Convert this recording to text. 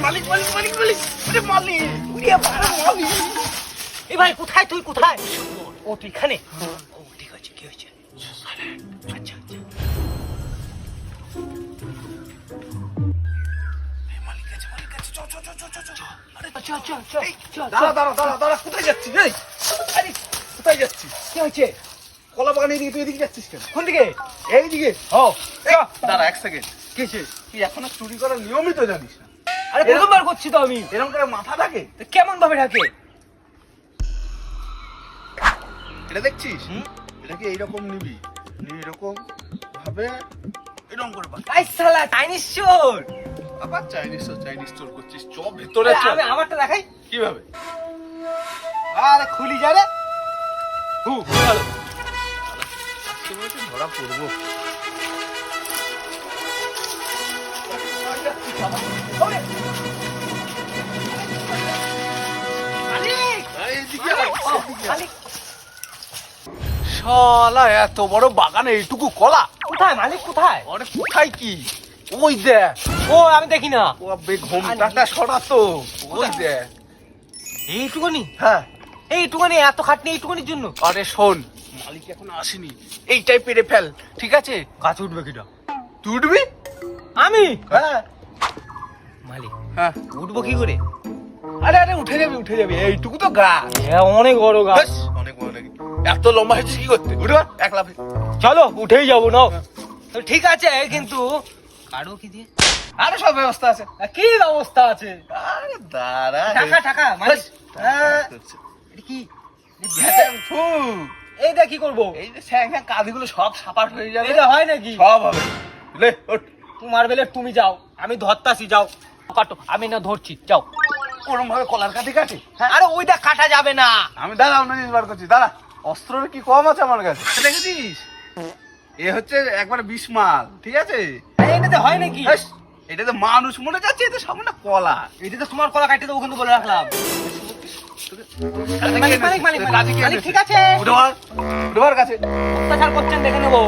মালিক মালিক মালিক মালিক ওরে মালিক ওরে মালিক। এই ভাই কোথায় তুই কোথায়? ও তুই এখানে? ও ঠিক আছে, কি হয়েছে? আচ্ছা আচ্ছা মালিক আছে মালিক আছে, চ চ চ চ চ চ। আরে আচ্ছা আচ্ছা আচ্ছা দাঁড়া দাঁড়া দাঁড়া দাঁড়া, কোথায় যাচ্ছিস? এই আরে কোথায় যাচ্ছিস? কি হয়েছে? কলা বাগানে এদিকে, তুই এদিকে যাচ্ছিস কেন? কোন দিকে? এইদিকে। ও দাঁড়া এক সেকেন্ড, কি হয়েছে? তুই এখনো চুরি করার নিয়মই তো জানিস না। আরে প্রথমবার করছি তো আমি। এরকম করে মাথা থাকে? তো কেমন ভাবে ঢাকে? এটা দেখছিস? এটাকে এইরকম নিবি, নিয়ে এরকম ভাবে এরকম করে বাঁধ। আই শালা চাইনিজ চোর। আবার চাইনিজ চোর করছিস? চ ভিতরে চ। আমি আমারটা দেখাই। কিভাবে? আরে খুলি যা রে। চলো। আজকে বলছি ধরা পড়বো। ওরে। মালিক এইদিকে আয়, এদিকে আয়। মালিক শালা এত বড় বাগানে এইটুকু কলা? কোথায়? মালিক কোথায়? আরে কোথায় কি? ওই দেখ। ও আমি দেখি না। ও বে ঘোমটাটা সরাতো। ওই দেখ। এইটুকুনি? হ্যাঁ। এইটুকুনি এত খাটনি এইটুকুনির জন্য? আরে শোন, মালিক এখন আসেনি, এইটাই পেরে ফেল, ঠিক আছে? গাছ উঠবে কিটা? তুই উঠবি? আমি? হ্যাঁ মালিক হ্যাঁ। উঠবো কি করে? আরে আরে উঠে যাবি, এইটুকু তো গাছ। অনেক বড় গাছ। ব্যাস, অনেক বড় নাকি? এত লম্বা হয়েছিস কি করতে? উঠে পড়, এক লাফে। চলো উঠেই যাবো না? তো ঠিক আছে কিন্তু কারো কি দিয়ে? আরে সব ব্যবস্থা আছে। কি ব্যবস্থা আছে? আরে দাঁড়া। টাকা টাকা মালিক। হ্যাঁ, এটা কি? ফু, এইটা কি করবো? এই যে স্যাং স্যাং কাঁধগুলো সব সাপাট হয়ে যাবে। এটা হয় নাকি? সব হবে। লে ওঠ। তোমার বেলে তুমি যাও, আমি ধরতাছি, যাও কাটো, আমি না ধরছি, যাও। ওরম ভাবে কলার কাঠি কাটি? হ্যাঁ। আরে ওইটা কাটা যাবে না। আমি দাঁড়া অন্য জিনিস বার করছি, দাঁড়া। অস্ত্রের কি কম আছে আমার কাছে? দেখেছিস? এ হচ্ছে একবার বিষ মাল, ঠিক আছে? এটাতে হয় নাকি? ব্যাস, এটা তো মানুষ মনে যাচ্ছে, এটা সামনে কলা। এটা তো তোমার কলা কাটতে দেবো কিন্তু বলে রাখলাম। মালিক, মালিক, মালিক, কাজে কি মালিক, এনেছিস? ঠিক আছে। উঠে পড়, উঠে পড় কাছে। অত্যাচার করছেন দেখে নেবো।